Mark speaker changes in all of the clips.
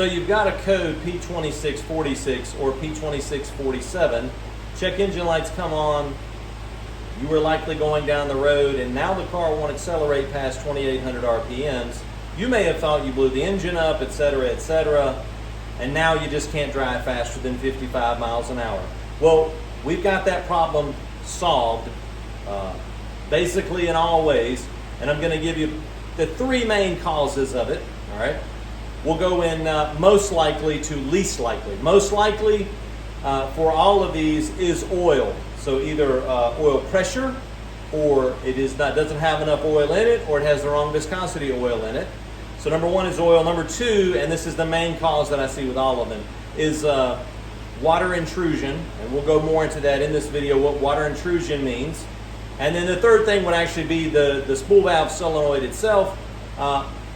Speaker 1: So you've got a code P2646 or P2647. Check engine lights come on. You were likely going down the road and now the car won't accelerate past 2,800 RPMs. You may have thought you blew the engine up, etc., and now you just can't drive faster than 55 miles an hour. Well, we've got that problem solved basically in all ways, and I'm going to give you the three main causes of it. All right, we'll go in most likely to least likely. Most likely for all of these is oil. So either oil pressure, or it doesn't have enough oil in it, or it has the wrong viscosity oil in it. So number one is oil. Number two, and this is the main cause that I see with all of them, is water intrusion, and we'll go more into that in this video, what water intrusion means. And then the third thing would actually be the spool valve solenoid itself,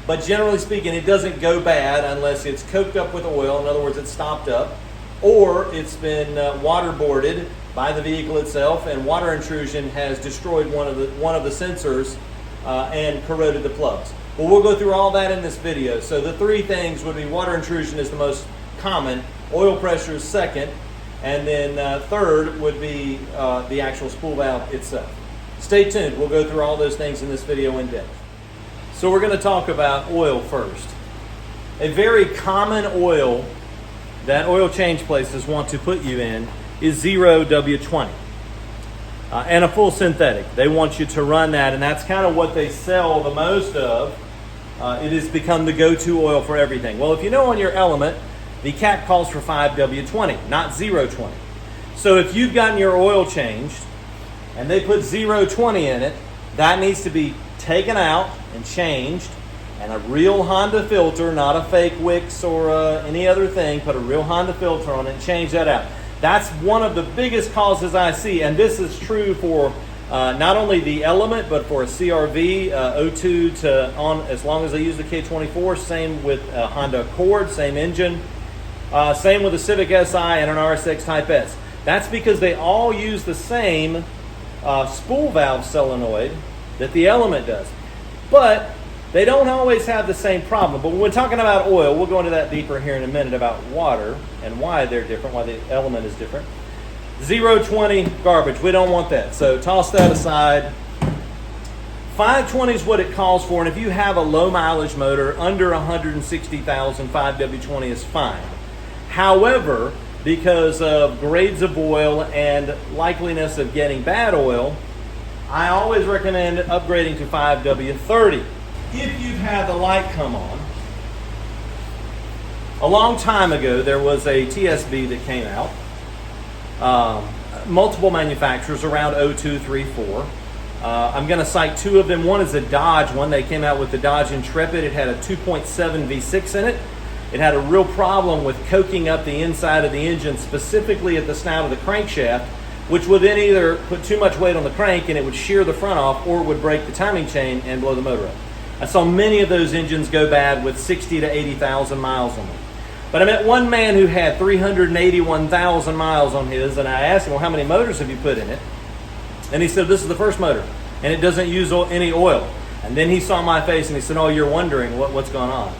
Speaker 1: but generally speaking, it doesn't go bad unless it's coked up with oil. In other words, it's stopped up, or it's been waterboarded by the vehicle itself, and water intrusion has destroyed one of the sensors and corroded the plugs. Well, we'll go through all that in this video. So the three things would be water intrusion is the most common, oil pressure is second, and then third would be the actual spool valve itself. Stay tuned. We'll go through all those things in this video in depth. So we're going to talk about oil first. A very common oil that oil change places want to put you in is 0W20 and a full synthetic. They want you to run that, and that's kind of what they sell the most of. It has become the go-to oil for everything. Well, if you know on your element, the cap calls for 5W20, not 020. So if you've gotten your oil changed and they put 020 in it, that needs to be taken out and changed, and a real Honda filter, not a fake Wix or any other thing, put a real Honda filter on it and change that out. That's one of the biggest causes I see, and this is true for not only the Element, but for a CRV, 02 to on, as long as they use the K24. Same with a Honda Accord, same engine. Same with a Civic Si and an RSX Type S. That's because they all use the same spool valve solenoid that the Element does. But they don't always have the same problem. But when we're talking about oil, we'll go into that deeper here in a minute about water and why they're different, why the Element is different. 020 garbage, we don't want that. So toss that aside. 520 is what it calls for, and if you have a low mileage motor under 160,000, 5W20 is fine. However, because of grades of oil and likeliness of getting bad oil, I always recommend upgrading to 5W30. If you've had the light come on, a long time ago there was a TSB that came out, multiple manufacturers around 02, 3, 4. I'm going to cite two of them. One is a Dodge one. They came out with the Dodge Intrepid. It had a 2.7 V6 in it. It had a real problem with coking up the inside of the engine, specifically at the snout of the crankshaft, which would then either put too much weight on the crank and it would shear the front off, or would break the timing chain and blow the motor up. I saw many of those engines go bad with 60 to 80,000 miles on them. But I met one man who had 381,000 miles on his, and I asked him, well, how many motors have you put in it? And he said, this is the first motor, and it doesn't use any oil. And then he saw my face and he said, oh, you're wondering what's going on.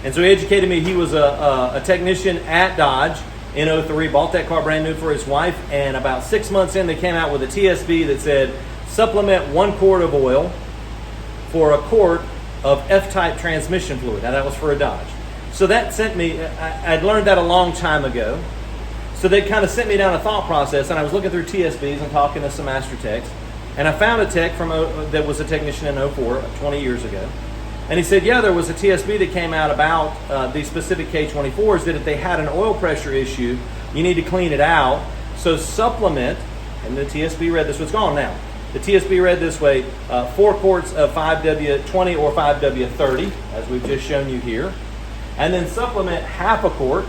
Speaker 1: And so he educated me. He was a technician at Dodge in 03, bought that car brand new for his wife, and about 6 months in, they came out with a TSB that said, supplement 1 quart of oil for a quart of F-type transmission fluid. Now that was for a Dodge. So that sent me, I'd learned that a long time ago. So they kind of sent me down a thought process, and I was looking through TSBs and talking to some master techs, and I found a tech that was a technician in 04, 20 years ago. And he said, yeah, there was a TSB that came out about these specific K24s, that if they had an oil pressure issue, you need to clean it out. So supplement, and the TSB read this, so it's gone now. The TSB read this way, 4 quarts of 5W20 or 5W30, as we've just shown you here. And then supplement half a quart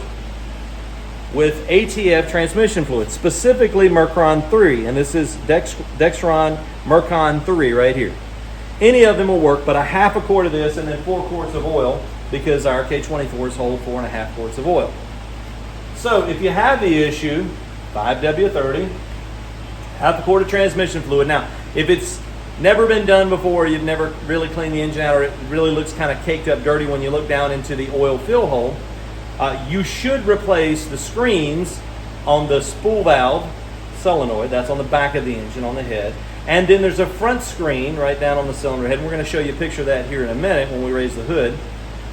Speaker 1: with ATF transmission fluid, specifically Mercon 3. And this is Dexron Mercon 3 right here. Any of them will work, but a half a quart of this and then 4 quarts of oil, because our K24s hold 4.5 quarts of oil. So if you have the issue, 5W30, half a quart of transmission fluid. Now, if it's never been done before, you've never really cleaned the engine out, or it really looks kind of caked up dirty when you look down into the oil fill hole, You should replace the screens on the spool valve solenoid. That's on the back of the engine, on the head. And then there's a front screen right down on the cylinder head. And we're going to show you a picture of that here in a minute when we raise the hood.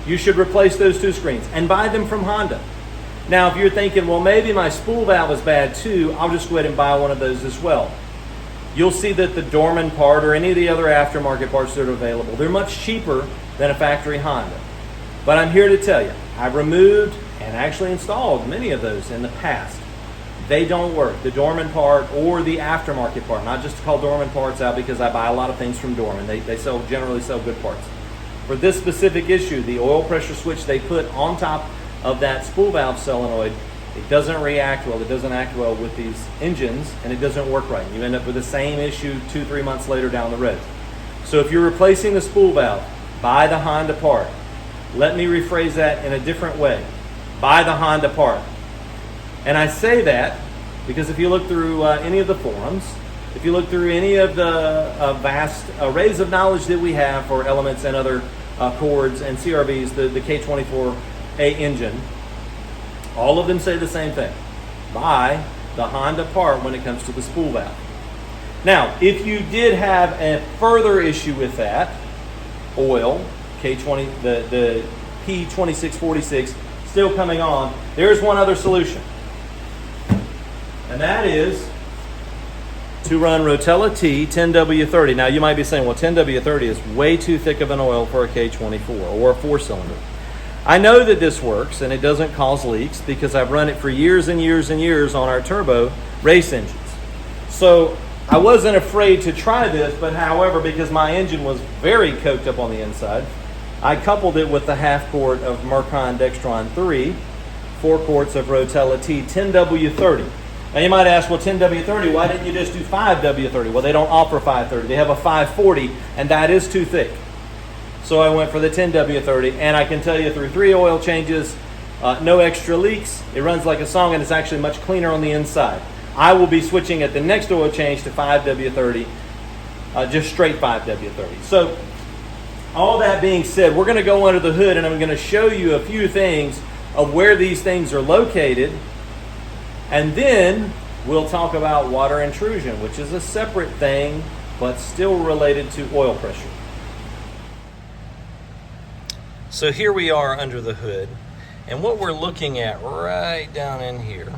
Speaker 1: You should replace those two screens and buy them from Honda. Now, if you're thinking, well, maybe my spool valve is bad too, I'll just go ahead and buy one of those as well. You'll see that the Dorman part or any of the other aftermarket parts that are available, they're much cheaper than a factory Honda. But I'm here to tell you, I've removed and actually installed many of those in the past. They don't work. The Dorman part or the aftermarket part, not just to call Dorman parts out because I buy a lot of things from Dorman. They generally sell good parts. For this specific issue, the oil pressure switch they put on top of that spool valve solenoid, it doesn't react well. It doesn't act well with these engines, and it doesn't work right. You end up with the same issue 2-3 months later down the road. So if you're replacing the spool valve, buy the Honda part. Let me rephrase that in a different way. Buy the Honda part. And I say that because if you look through any of the forums, if you look through any of the vast arrays of knowledge that we have for elements and other cords and CRVs, the K24 engine, all of them say the same thing. Buy the Honda part when it comes to the spool valve. Now, if you did have a further issue with that oil, the P2646 still coming on, there's one other solution. And that is to run Rotella T 10W30. Now you might be saying, well, 10W30 is way too thick of an oil for a K24 or a 4-cylinder. I know that this works and it doesn't cause leaks because I've run it for years and years and years on our turbo race engines. So I wasn't afraid to try this, but however, because my engine was very coked up on the inside, I coupled it with the half quart of Mercon Dextron 3, 4 quarts of Rotella T 10W30. Now you might ask, well, 10W30, why didn't you just do 5W30? Well, they don't offer 530. They have a 540, and that is too thick. So I went for the 10W30, and I can tell you through 3 oil changes, no extra leaks. It runs like a song, and it's actually much cleaner on the inside. I will be switching at the next oil change to 5W30, just straight 5W30. So all that being said, we're going to go under the hood, and I'm going to show you a few things of where these things are located. And then we'll talk about water intrusion, which is a separate thing, but still related to oil pressure. So here we are under the hood, and what we're looking at right down in here,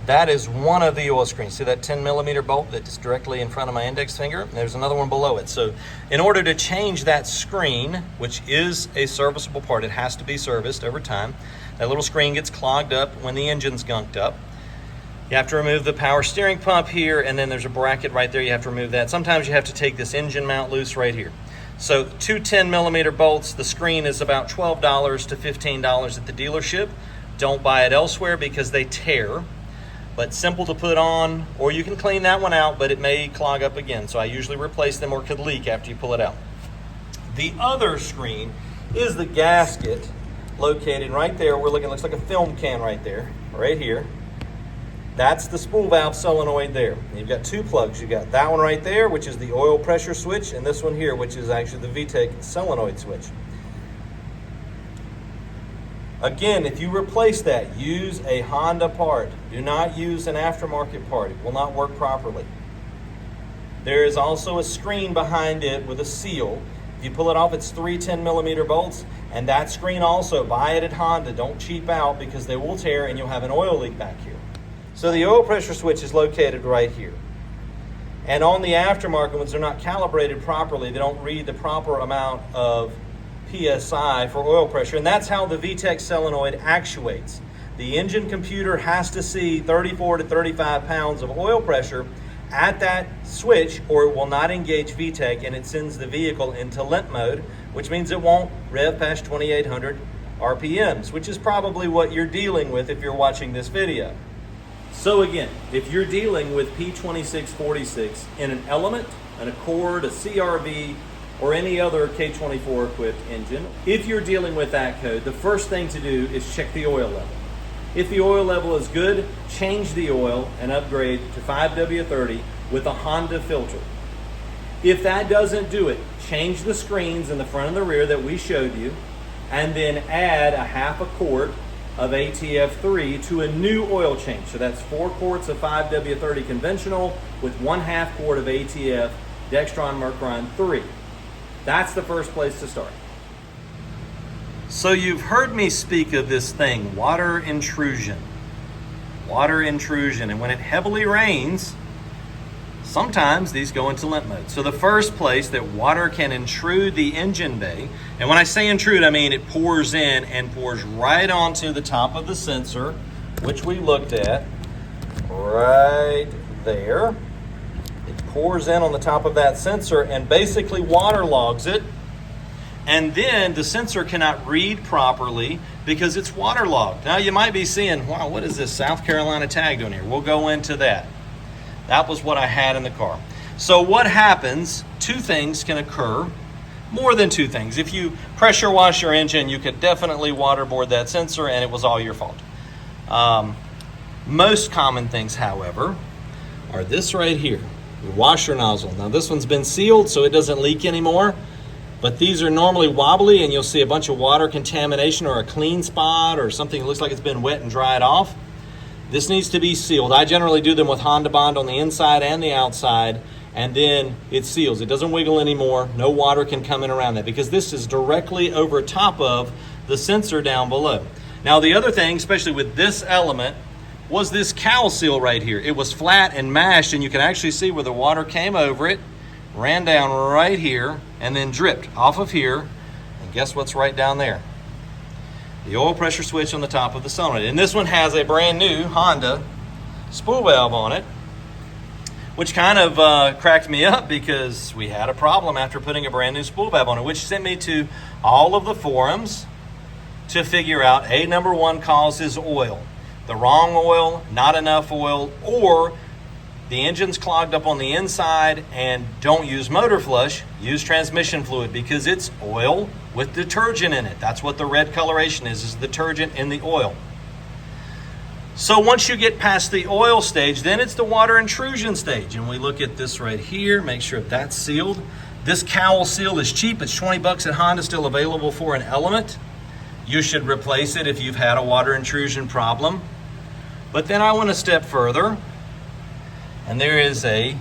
Speaker 1: that is one of the oil screens. See that 10mm bolt that's directly in front of my index finger? There's another one below it. So in order to change that screen, which is a serviceable part, it has to be serviced over time. That little screen gets clogged up when the engine's gunked up. You have to remove the power steering pump here, and then there's a bracket right there. You have to remove that. Sometimes you have to take this engine mount loose right here. So 2 10mm bolts, the screen is about $12 to $15 at the dealership. Don't buy it elsewhere because they tear. But simple to put on, or you can clean that one out, but it may clog up again. So I usually replace them or could leak after you pull it out. The other screen is the gasket located right there. We're looking, looks like a film can right there, right here. That's the spool valve solenoid there. You've got 2 plugs. You've got that one right there, which is the oil pressure switch, and this one here, which is actually the VTEC solenoid switch. Again, if you replace that, use a Honda part. Do not use an aftermarket part. It will not work properly. There is also a screen behind it with a seal. If you pull it off, it's 3 10mm bolts, and that screen also, buy it at Honda. Don't cheap out because they will tear and you'll have an oil leak back here. So the oil pressure switch is located right here. And on the aftermarket ones, they're not calibrated properly. They don't read the proper amount of PSI for oil pressure. And that's how the VTEC solenoid actuates. The engine computer has to see 34 to 35 pounds of oil pressure at that switch, or it will not engage VTEC, and it sends the vehicle into limp mode, which means it won't rev past 2,800 RPMs, which is probably what you're dealing with if you're watching this video. So again, if you're dealing with P2646 in an Element, an Accord, a CRV, or any other K24 equipped engine, if you're dealing with that code, the first thing to do is check the oil level. If the oil level is good, change the oil and upgrade to 5W30 with a Honda filter. If that doesn't do it, change the screens in the front and the rear that we showed you, and then add a half a quart of ATF3 to a new oil change. So that's 4 quarts of 5W30 conventional with 1/2 quart of ATF Dextron Mercuron 3. That's the first place to start. So you've heard me speak of this thing, water intrusion. Water intrusion, and when it heavily rains, sometimes these go into limp mode. So the first place that water can intrude the engine bay, and when I say intrude, I mean it pours in and pours right onto the top of the sensor, which we looked at right there. It pours in on the top of that sensor and basically waterlogs it. And then the sensor cannot read properly because it's waterlogged. Now you might be seeing, wow, what is this South Carolina tag doing here? We'll go into that. That was what I had in the car. So what happens, 2 things can occur, more than 2 things. If you pressure wash your engine, you could definitely waterboard that sensor and it was all your fault. Most common things, however, are this right here, your washer nozzle. Now this one's been sealed so it doesn't leak anymore. But these are normally wobbly and you'll see a bunch of water contamination or a clean spot or something that looks like it's been wet and dried off. This needs to be sealed. I generally do them with Honda Bond on the inside and the outside, and then it seals. It doesn't wiggle anymore. No water can come in around that because this is directly over top of the sensor down below. Now the other thing, especially with this element, was this cowl seal right here. It was flat and mashed and you can actually see where the water came over it, ran down right here, and then dripped off of here. And guess what's right down there? The oil pressure switch on the top of the solenoid. And this one has a brand new Honda spool valve on it, which kind of cracked me up because we had a problem after putting a brand new spool valve on it, which sent me to all of the forums to figure out, number 1 cause is oil. The wrong oil, not enough oil, or the engine's clogged up on the inside, and don't use motor flush, use transmission fluid because it's oil with detergent in it. That's what the red coloration is detergent in the oil. So once you get past the oil stage, then it's the water intrusion stage. And we look at this right here, make sure that's sealed. This cowl seal is cheap. It's 20 bucks at Honda, still available for an Element. You should replace it if you've had a water intrusion problem. But then I went a step further. And there is a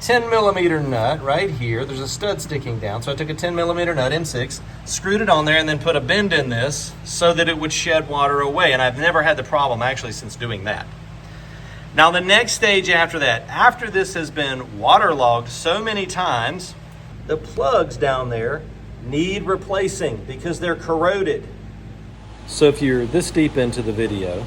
Speaker 1: 10 millimeter nut right here. There's a stud sticking down. So I took a 10 millimeter nut, M6, screwed it on there, and then put a bend in this so that it would shed water away. And I've never had the problem actually since doing that. Now the next stage after that, after this has been waterlogged so many times, the plugs down there need replacing because they're corroded. So if you're this deep into the video,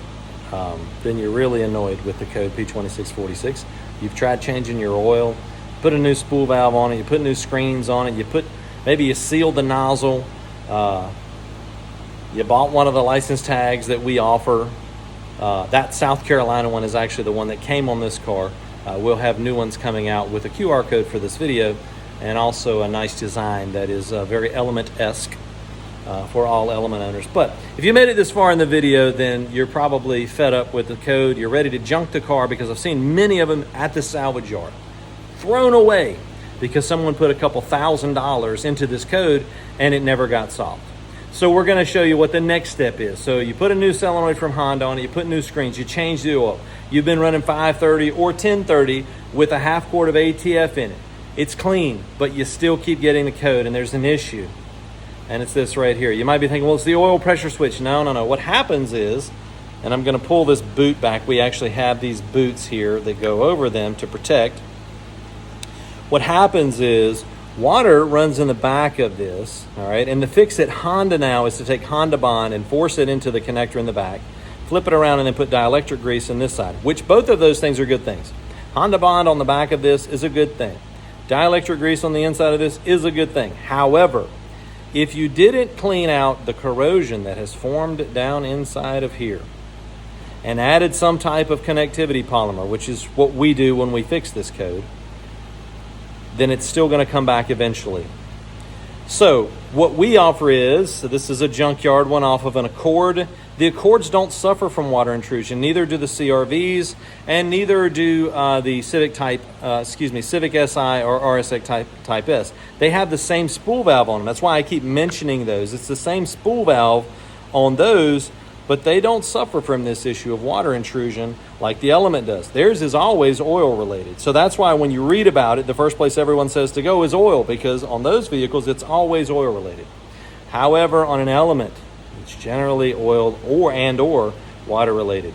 Speaker 1: then you're really annoyed with the code P2646. You've tried changing your oil, put a new spool valve on it, you put new screens on it, maybe you sealed the nozzle, you bought one of the license tags that we offer. That South Carolina one is actually the one that came on this car. We'll have new ones coming out with a QR code for this video and also a nice design that is very Element-esque. For all Element owners. But if you made it this far in the video, then you're probably fed up with the code. You're ready to junk the car because I've seen many of them at the salvage yard thrown away because someone put a couple $1,000s into this code and it never got solved. So we're going to show you what the next step is. So you put a new solenoid from Honda on it, you put new screens, you change the oil. You've been running 530 or 1030 with a 1/2 quart of ATF in it. It's clean, but you still keep getting the code and there's an issue. And it's this right here. You might be thinking, well, it's the oil pressure switch. No. What happens is, and I'm going to pull this boot back. We actually have these boots here that go over them to protect. What happens is water runs in the back of this, all right? And the fix at Honda now is to take Honda Bond and force it into the connector in the back, flip it around, and then put dielectric grease in this side, which both of those things are good things. Honda Bond on the back of this is a good thing. Dielectric grease on the inside of this is a good thing. However, if you didn't clean out the corrosion that has formed down inside of here and added some type of connectivity polymer, which is what we do when we fix this code, then it's still going to come back eventually. So what we offer is, so this is a junkyard one off of an Accord. The Accords don't suffer from water intrusion, neither do the CRVs, and neither do the Civic SI or RSX Type S. They have the same spool valve on them. That's why I keep mentioning those. It's the same spool valve on those, but they don't suffer from this issue of water intrusion like the Element does. Theirs is always oil related. So that's why when you read about it, the first place everyone says to go is oil, because on those vehicles, it's always oil related. However, on an Element, it's generally oil or water related.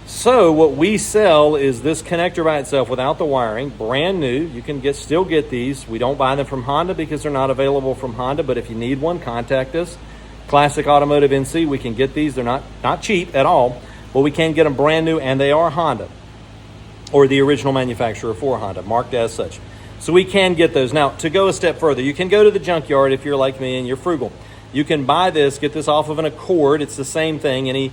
Speaker 1: So what we sell is this connector by itself without the wiring, brand new. You can still get these. We don't buy them from Honda because they're not available from Honda, but if you need one, contact us. Classic Automotive NC, we can get these. They're not cheap at all, but we can get them brand new, and they are Honda, or the original manufacturer for Honda, marked as such. So we can get those. Now, to go a step further, you can go to the junkyard if you're like me and you're frugal. You can buy this, get this off of an Accord. It's the same thing. Any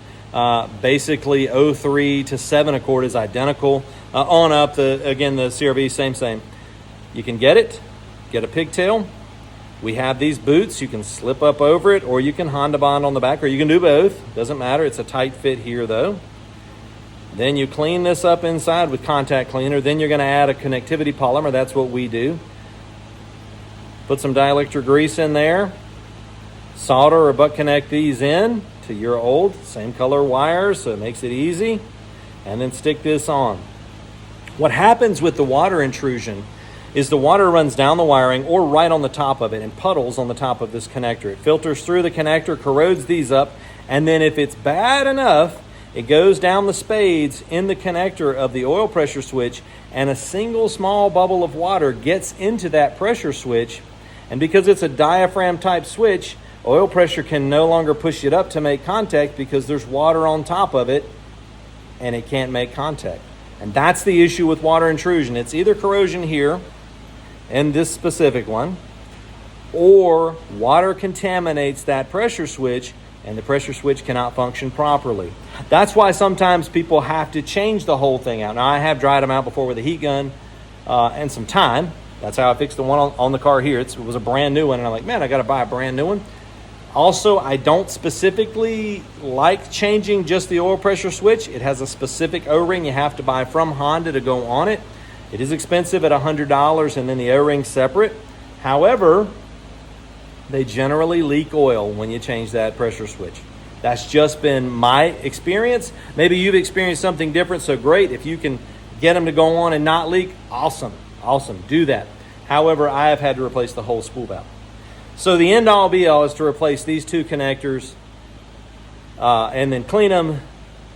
Speaker 1: basically 03 to 7 Accord is identical. On up, the CRV, same. You can get it, get a pigtail. We have these boots. You can slip up over it, or you can Honda bond on the back, or you can do both. Doesn't matter. It's a tight fit here, though. Then you clean this up inside with contact cleaner. Then you're going to add a connectivity polymer. That's what we do. Put some dielectric grease in there. Solder or butt connect these in to your old, same color wires, so it makes it easy. And then stick this on. What happens with the water intrusion is the water runs down the wiring or right on the top of it and puddles on the top of this connector. It filters through the connector, corrodes these up, and then if it's bad enough, it goes down the spades in the connector of the oil pressure switch, and a single small bubble of water gets into that pressure switch. And because it's a diaphragm type switch, oil pressure can no longer push it up to make contact because there's water on top of it and it can't make contact. And that's the issue with water intrusion. It's either corrosion here in this specific one, or water contaminates that pressure switch and the pressure switch cannot function properly. That's why sometimes people have to change the whole thing out. Now, I have dried them out before with a heat gun and some time. That's how I fixed the one on the car here. It was a brand new one, and I'm like, man, I got to buy a brand new one. Also, I don't specifically like changing just the oil pressure switch. It has a specific O-ring you have to buy from Honda to go on it. It is expensive at $100, and then the O-ring separate. However, they generally leak oil when you change that pressure switch. That's just been my experience. Maybe you've experienced something different, so great. If you can get them to go on and not leak, awesome, do that. However, I have had to replace the whole spool valve. So the end-all be-all is to replace these two connectors and then clean them,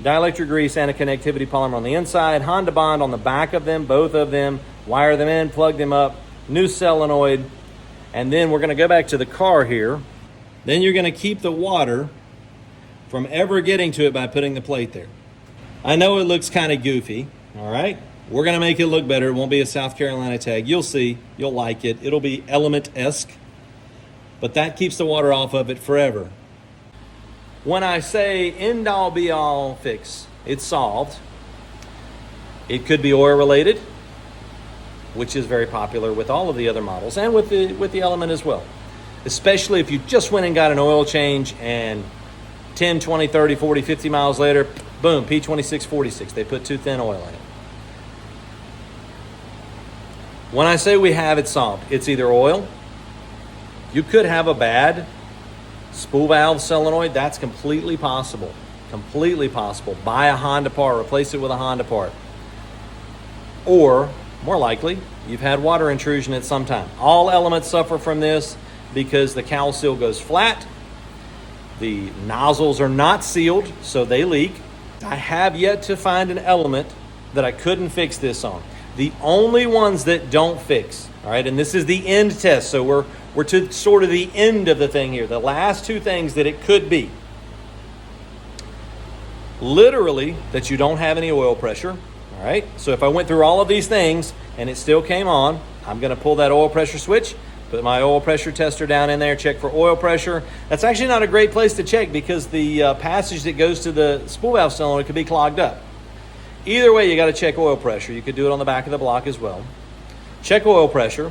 Speaker 1: dielectric grease and a connectivity polymer on the inside, Honda bond on the back of them, both of them, wire them in, plug them up, new solenoid, and then we're going to go back to the car here. Then you're going to keep the water from ever getting to it by putting the plate there. I know it looks kind of goofy, all right? We're going to make it look better. It won't be a South Carolina tag. You'll see. You'll like it. It'll be Element-esque. But that keeps the water off of it forever. When I say end-all be-all fix, it's solved. It could be oil related, which is very popular with all of the other models and with the Element as well. Especially if you just went and got an oil change and 10, 20, 30, 40, 50 miles later, boom, P2646. They put too thin oil in it. When I say we have it solved, it's either oil. You could have a bad spool valve solenoid. That's completely possible. Completely possible. Buy a Honda part, replace it with a Honda part. Or, more likely, you've had water intrusion at some time. All Elements suffer from this because the cowl seal goes flat. The nozzles are not sealed, so they leak. I have yet to find an Element that I couldn't fix this on. The only ones that don't fix, all right, and this is the end test, so we're to sort of the end of the thing here. The last two things that it could be. Literally, that you don't have any oil pressure, all right? So if I went through all of these things and it still came on, I'm going to pull that oil pressure switch, put my oil pressure tester down in there, check for oil pressure. That's actually not a great place to check because the passage that goes to the spool valve solenoid could be clogged up. Either way, you got to check oil pressure. You could do it on the back of the block as well. Check oil pressure.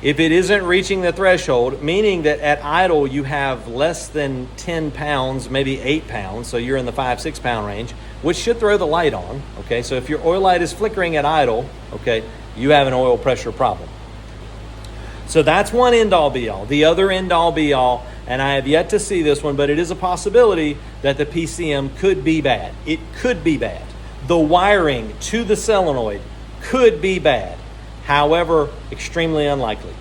Speaker 1: If it isn't reaching the threshold, meaning that at idle you have less than 10 pounds, maybe 8 pounds, so you're in the 5-6 pound range, which should throw the light on, okay? So if your oil light is flickering at idle, okay, you have an oil pressure problem. So that's one end-all be-all. The other end-all be-all and I have yet to see this one, but it is a possibility that the PCM could be bad. It could be bad. The wiring to the solenoid could be bad. However, extremely unlikely.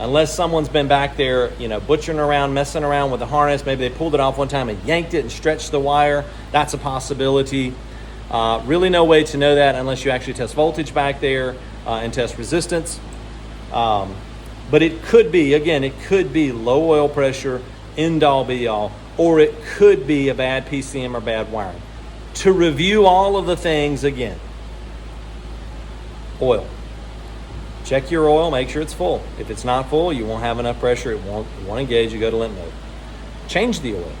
Speaker 1: Unless someone's been back there, butchering around, messing around with the harness. Maybe they pulled it off one time and yanked it and stretched the wire. That's a possibility. Really no way to know that unless you actually test voltage back there and test resistance. But it could be, again, it could be low oil pressure, end all be all, or it could be a bad PCM or bad wiring. To review all of the things again, oil. Check your oil, make sure it's full. If it's not full, you won't have enough pressure, it won't engage, you go to limp mode. Change the oil.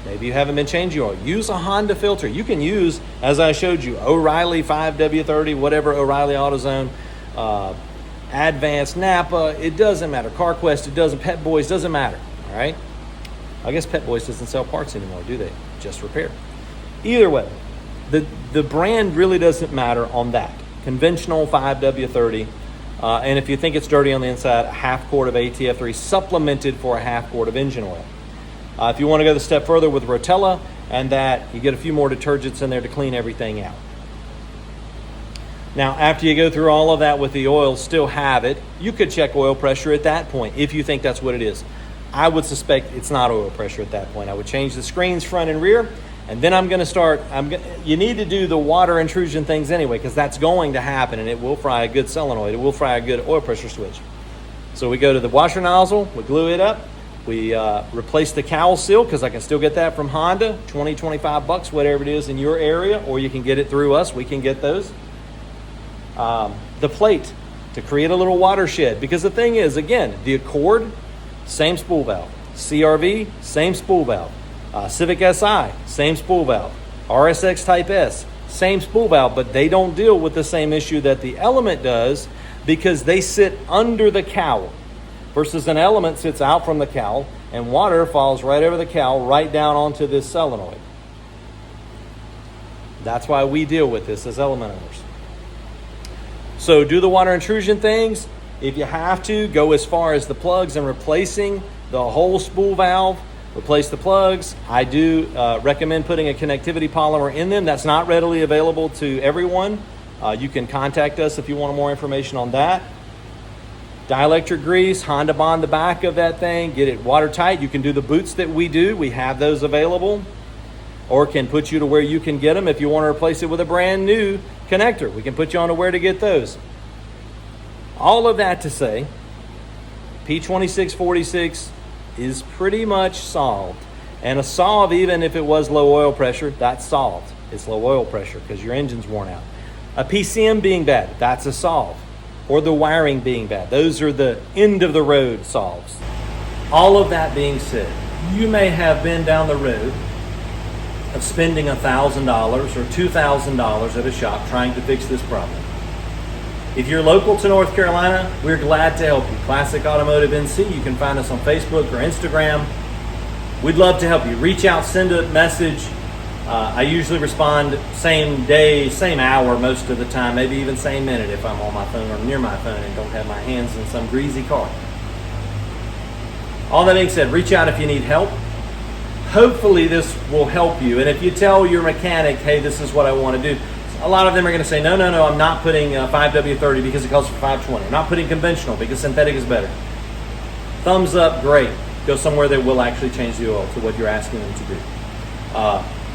Speaker 1: Maybe you haven't been changing oil. Use a Honda filter. You can use, as I showed you, O'Reilly 5W30, whatever, O'Reilly AutoZone, Advanced, Napa, it doesn't matter. CarQuest, it doesn't, Pet Boys, doesn't matter, all right? I guess Pet Boys doesn't sell parts anymore, do they? Just repair. Either way, the brand really doesn't matter on that. Conventional 5W30, and if you think it's dirty on the inside, a half quart of ATF3 supplemented for a half quart of engine oil. If you want to go the step further with Rotella and that, you get a few more detergents in there to clean everything out. Now, after you go through all of that with the oil, still have it, you could check oil pressure at that point if you think that's what it is. I would suspect it's not oil pressure at that point. I would change the screens front and rear, and then I'm going to start, you need to do the water intrusion things anyway, because that's going to happen, and it will fry a good solenoid. It will fry a good oil pressure switch. So we go to the washer nozzle, we glue it up, we replace the cowl seal, because I can still get that from Honda, 20, 25 bucks, whatever it is in your area, or you can get it through us. We can get those. The plate to create a little watershed, because the thing is, again, the Accord, same spool valve. CRV, same spool valve. Civic Si, same spool valve. RSX Type S, same spool valve, but they don't deal with the same issue that the Element does, because they sit under the cowl versus an Element sits out from the cowl and water falls right over the cowl right down onto this solenoid. That's why we deal with this as Element owners. So do the water intrusion things. If you have to, go as far as the plugs and replacing the whole spool valve. Replace the plugs. I do recommend putting a connectivity polymer in them. That's not readily available to everyone. You can contact us if you want more information on that. Dielectric grease, Honda Bond the back of that thing. Get it watertight. You can do the boots that we do. We have those available. Or can put you to where you can get them if you want to replace it with a brand new connector. We can put you on to where to get those. All of that to say, P2646 is pretty much solved. And a solve, even if it was low oil pressure, that's solved. It's low oil pressure because your engine's worn out. A PCM being bad, that's a solve. Or the wiring being bad. Those are the end of the road solves. All of that being said, you may have been down the road of spending $1,000 or $2,000 at a shop trying to fix this problem. If you're local to North Carolina, we're glad to help you. Classic Automotive NC, you can find us on Facebook or Instagram. We'd love to help you. Reach out, send a message. I usually respond same day, same hour most of the time, maybe even same minute if I'm on my phone or near my phone and don't have my hands in some greasy car. All that being said, reach out if you need help. Hopefully this will help you. And if you tell your mechanic, hey, this is what I want to do, a lot of them are going to say, no, I'm not putting 5W30 because it calls for 520. I'm not putting conventional because synthetic is better. Thumbs up, great. Go somewhere that will actually change the oil to what you're asking them to do.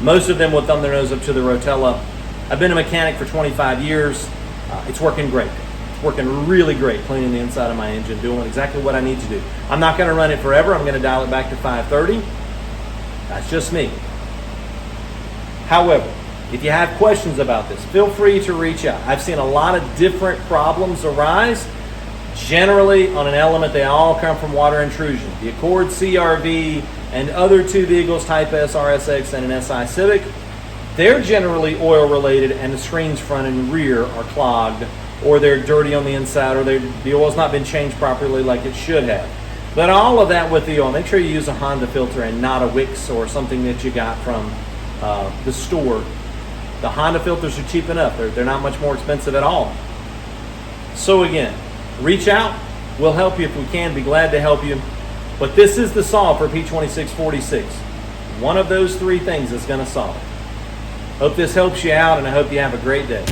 Speaker 1: Most of them will thumb their nose up to the Rotella. I've been a mechanic for 25 years. It's working great. It's working really great, cleaning the inside of my engine, doing exactly what I need to do. I'm not going to run it forever. I'm going to dial it back to 530. That's just me. However, if you have questions about this, feel free to reach out. I've seen a lot of different problems arise. Generally, on an Element, they all come from water intrusion. The Accord CRV and other two vehicles, Type S, RSX, and an SI Civic, they're generally oil related, and the screens front and rear are clogged, or they're dirty on the inside, or the oil's not been changed properly like it should have. But all of that with the oil, make sure you use a Honda filter and not a Wix or something that you got from the store. The Honda filters are cheap enough. They're not much more expensive at all. So again, reach out. We'll help you if we can. Be glad to help you. But this is the solve for P2646. One of those three things is going to solve it. Hope this helps you out, and I hope you have a great day.